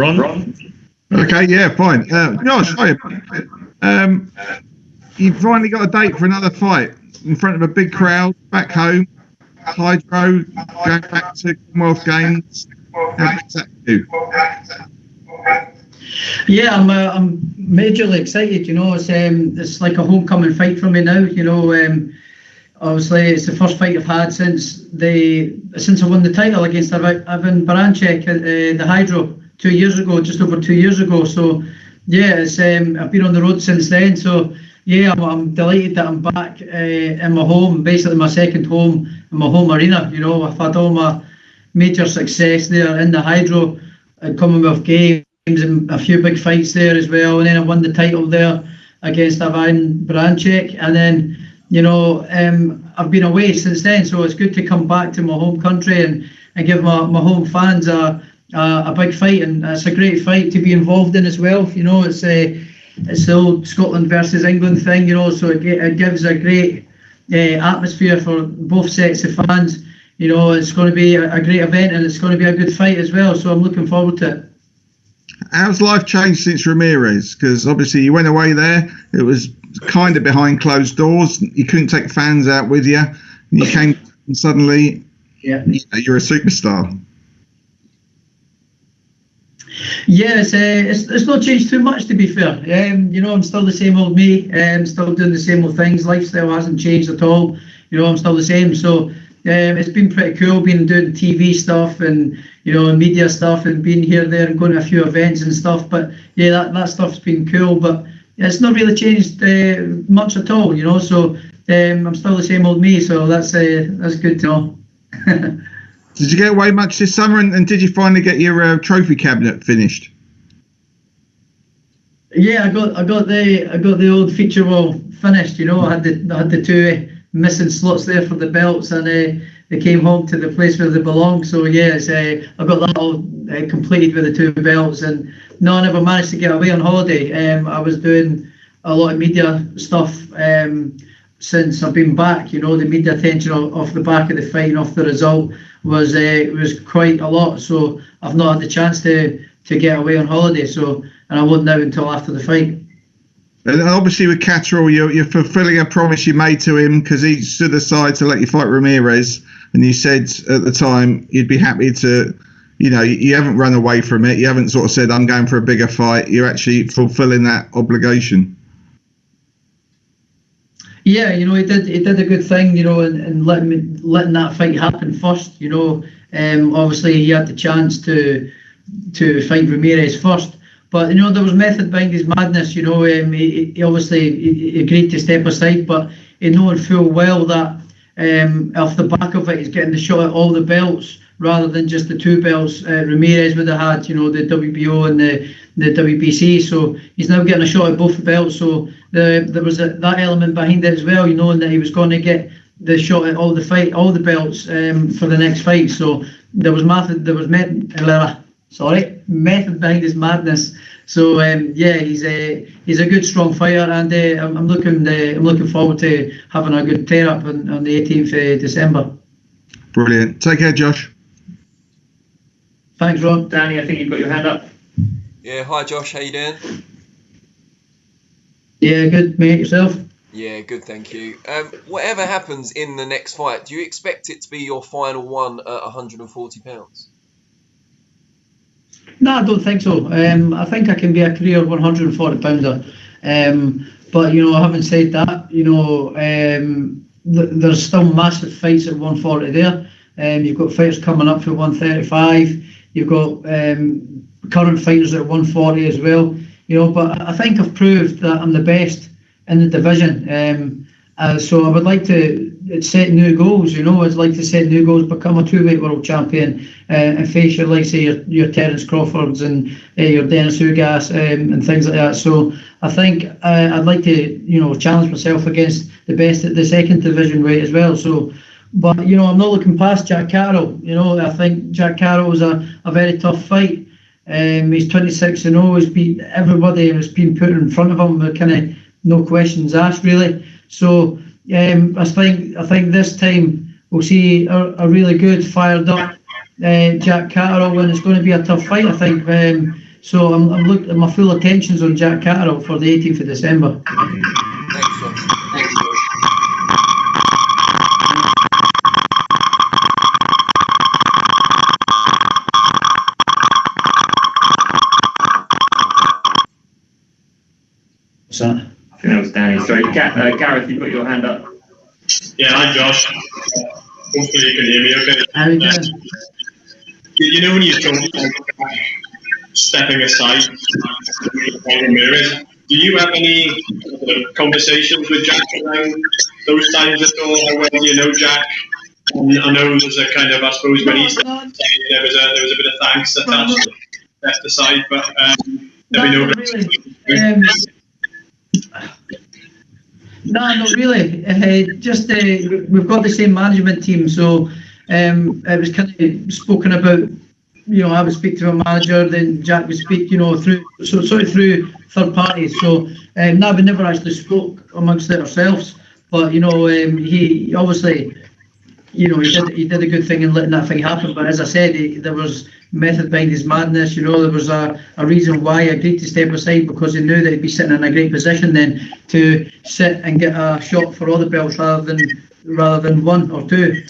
Ron? Okay, yeah, fine. Josh, hi. You've finally got a date for another fight in front of a big crowd back home. Hydro, going back to Commonwealth Games. How big's that for you? Yeah, I'm majorly excited. It's like a homecoming fight for me now. Obviously it's the first fight I've had since I won the title against Ivan Barancek at the Hydro 2 years ago, just over 2 years ago. So yeah, it's I've been on the road since then. So yeah, I'm delighted that I'm back in my home, basically my second home, in my home arena. I've had all my major success there in the Hydro at Commonwealth Games and a few big fights there as well. And then I won the title there against Ivan Barancek. And then, I've been away since then. So it's good to come back to my home country and give my home fans a big fight. And it's a great fight to be involved in as well. It's the old Scotland versus England thing, so it gives a great atmosphere for both sets of fans. It's going to be a great event and it's going to be a good fight as well. So I'm looking forward to it. How's life changed since Ramirez? Because obviously you went away there. It was kind of behind closed doors. You couldn't take fans out with you. And you came and suddenly you're a superstar. Yeah, it's not changed too much, to be fair. I'm still the same old me. Still doing the same old things. Lifestyle hasn't changed at all. I'm still the same. So it's been pretty cool being doing TV stuff and media stuff and being here, there, and going to a few events and stuff. But yeah, that stuff's been cool. But it's not really changed much at all. So I'm still the same old me. So that's good to know. Did you get away much this summer, and did you finally get your trophy cabinet finished? Yeah, I got the old feature wall finished. I had the two missing slots there for the belts, and they came home to the place where they belong. So yes, I got that all completed with the two belts. And no, I never managed to get away on holiday. I was doing a lot of media stuff since I've been back. The media attention off the back of the fight and off the result was quite a lot. So I've not had the chance to get away on holiday. So, and I won't now until after the fight. And obviously with Catterall, you're fulfilling a promise you made to him, because he stood aside to let you fight Ramirez, and you said at the time you'd be happy to, you haven't run away from it. You haven't sort of said, I'm going for a bigger fight. You're actually fulfilling that obligation. Yeah, he did a good thing, and letting that fight happen first. Obviously he had the chance to fight Ramirez first. But there was method behind his madness. He obviously he agreed to step aside, but he knowing full well that off the back of it, he's getting the shot at all the belts rather than just the two belts Ramirez would have had. The WBO and the WBC. So he's now getting a shot at both the belts. So there was that element behind it as well. Knowing that he was going to get the shot at all the belts for the next fight. So there was method behind his madness. So he's a good, strong fighter, and I'm looking forward to having a good tear up on the 18th of December. Brilliant. Take care, Josh. Thanks, Ron. Danny, I think you've got your hand up. Yeah, hi Josh, how you doing? Yeah, good, mate. Yourself? Yeah, good, thank you. Whatever happens in the next fight, do you expect it to be your final one at £140? No, I don't think so. I think I can be a career £140-pounder. But, having said that, there's still massive fights at 140 there. You've got fighters coming up for 135. You've got current fighters at 140 as well. But I think I've proved that I'm the best in the division. So I would like to set new goals. I'd like to set new goals, become a two-weight world champion, and face your Terence Crawfords and your Dennis Ugas and things like that. So I think I'd like to challenge myself against the best at the second division weight as well. So, but I'm not looking past Jack Catterall. I think Jack Catterall was a very tough fight. He's 26-0. He's beat everybody and has been put in front of him with kind of no questions asked, really. So I think this time we'll see a really good, fired up Jack Catterall, and it's going to be a tough fight. I think So I'm looking. My full attention's on Jack Catterall for the 18th of December. Thanks, Josh. What's that? I think that was Danny. Sorry, Gareth, you've got your hand up. Yeah, hi Josh. Hopefully you can hear me okay. How are you doing? You know when you're talking about stepping aside, do you have any conversations with Jack around those times at all? How well do you know Jack? I know there's a kind of, I suppose, when he's there was a bit of thanks attached to left aside, but not really. No, not really. We've got the same management team, so it was kind of spoken about. I would speak to a manager, then Jack would speak, through third parties. So no, we never actually spoke amongst ourselves. But he obviously, he did a good thing in letting that thing happen. But as I said, there was method behind his madness. There was a reason why he agreed to step aside, because he knew that he'd be sitting in a great position then to sit and get a shot for all the belts rather than one or two.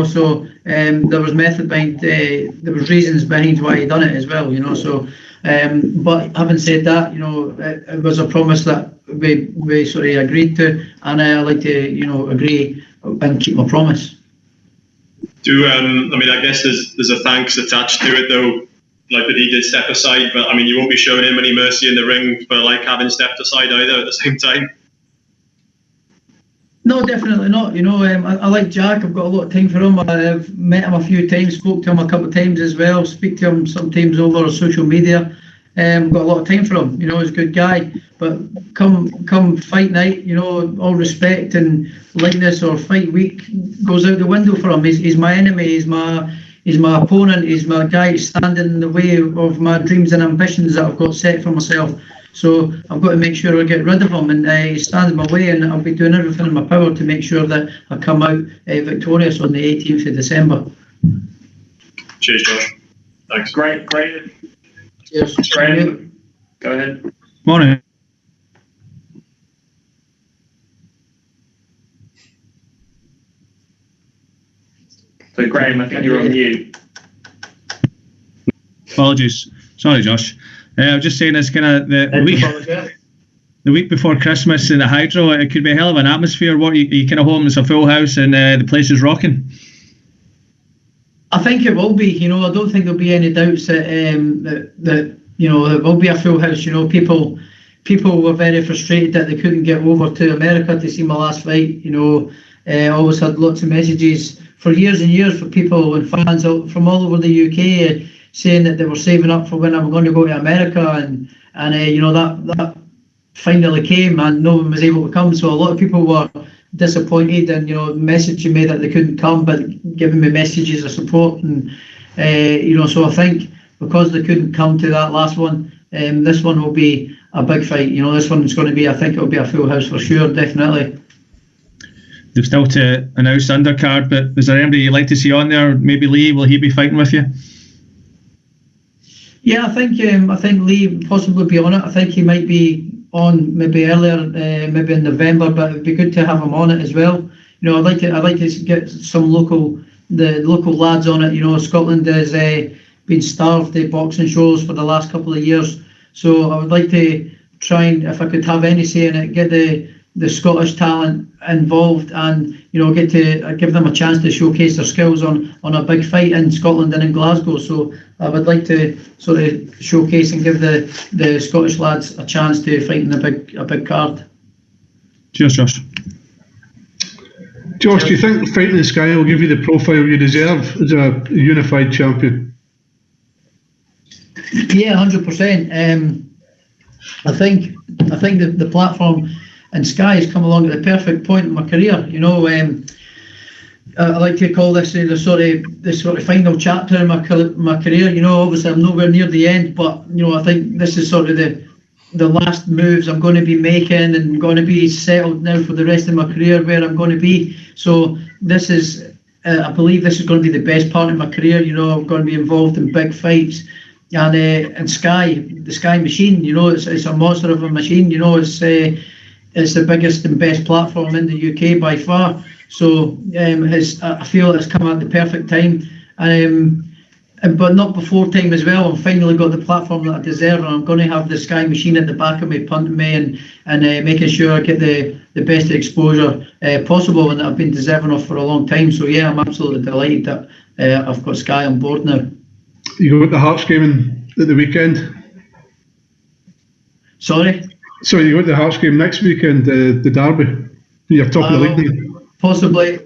So there was method behind. There was reasons behind why he done it as well. So, but having said that, it was a promise that we sort of agreed to, and I like to agree and keep my promise. I guess there's a thanks attached to it though, like that he did step aside, but you won't be showing him any mercy in the ring for having stepped aside either at the same time. No, definitely not. I like Jack. I've got a lot of time for him. I've met him a few times, spoke to him a couple of times as well, speak to him sometimes over social media. Got a lot of time for him. He's a good guy. But come fight night, all respect and likeness or fight week goes out the window for him. He's my enemy. He's my opponent. He's my guy standing in the way of my dreams and ambitions that I've got set for myself. So I've got to make sure I get rid of him, and he's standing in my way, and I'll be doing everything in my power to make sure that I come out victorious on the 18th of December. Cheers, Josh. Thanks. Great. Cheers. Graham, go ahead. Morning. So Graham, I think you're on mute. Apologies. Sorry, Josh. I was just saying it's kind of the week before Christmas in the Hydro. It could be a hell of an atmosphere. What you kind of home, it's a full house and the place is rocking. I think it will be. I don't think there'll be any doubts that it will be a full house. People were very frustrated that they couldn't get over to America to see my last fight. Always had lots of messages for years and years for people and fans from all over the UK. Saying that they were saving up for when I'm going to go to America, and that finally came and no one was able to come. So a lot of people were disappointed and messaging me that they couldn't come, but giving me messages of support. And so I think because they couldn't come to that last one, this one will be a big fight. This one's going to be. I think it will be a full house for sure, definitely. They've still to announce undercard, but is there anybody you'd like to see on there? Maybe Lee, will he be fighting with you? Yeah, I think Lee possibly be on it. I think he might be on maybe earlier, maybe in November, but it'd be good to have him on it as well. I'd like to get some local lads on it. Scotland has been starved of boxing shows for the last couple of years, so I would like to try and, if I could have any say in it, get the Scottish talent involved and get to give them a chance to showcase their skills on a big fight in Scotland and in Glasgow. So I would like to sort of showcase and give the Scottish lads a chance to fight in a big card. Cheers, Josh. Josh, do you think fighting the Sky will give you the profile you deserve as a unified champion? Yeah, 100%. I think the platform and Sky has come along at the perfect point in my career. I like to call this the sort of final chapter in my career. Obviously I'm nowhere near the end, but I think this is sort of the last moves I'm going to be making and going to be settled now for the rest of my career where I'm going to be. So this is, I believe this is going to be the best part of my career. I'm going to be involved in big fights, and Sky, the Sky machine, you know, it's a monster of a machine. You know, it's the biggest and best platform in the UK by far. So I feel it's come at the perfect time, but not before time as well. I've finally got the platform that I deserve, and I'm going to have the Sky machine at the back of me, punting me and making sure I get the best exposure possible, and that I've been deserving of for a long time. So yeah, I'm absolutely delighted that I've got Sky on board now. You got the Hearts game at the weekend? Sorry? So you got the Hearts game next weekend, the derby. You're top of the league. Possibly.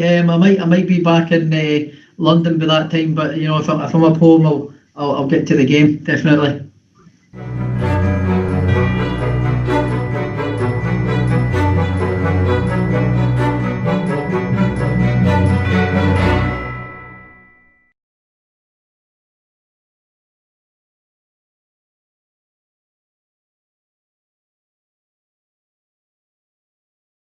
I might be back in London by that time, but you know, if I'm up home, I'll get to the game definitely.